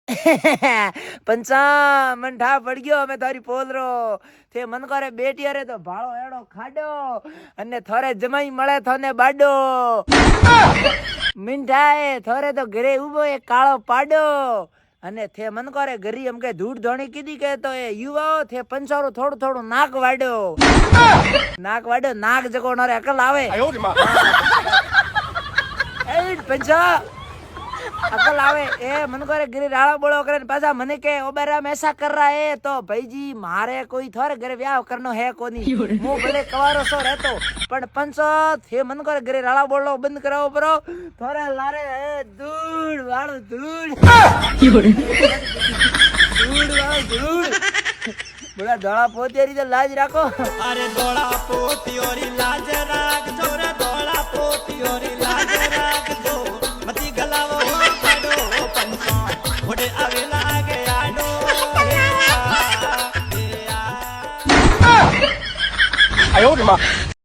पंचा मन ठा पड़ गयो मैं थारी पोल रो थे मन करे बेटी अरे तो भाड़ो एड़ो खाडो अने थोरे जमाई मळे थने बाडो मिंठाए थोरे तो घरे उबो एक काळो पाडो अने थे मन करे घरी हम के धूड़ धोणी कीधी के तो ए युवाओ थे पंचारो थोड़ो थोड़ो नाक वाडो नाक जको नरे अकल आवे ए पंचा अकल आवे ए मन करे गिरी राड़ा बोलो करे पाछा मने के ओबेरा में ऐसा कर रहा है तो भाई जी मारे कोई थोड़े घरे ब्याह करनो है कोनी मु भले कवारो सो रहतो पण पंचो थे मन करे गिरी राड़ा बोलो बंद कराओ परो थोड़े लारे दूड़ वालो दूड़ बोला धोला पोतियोरी तो लाज राखो अरे धोला पोतियोरी लाज राख छोरा धोला पोतियोरी लाज राख जो मती गलावो पाडो पंचा ओडे आवे लागे आडो आयो रे मां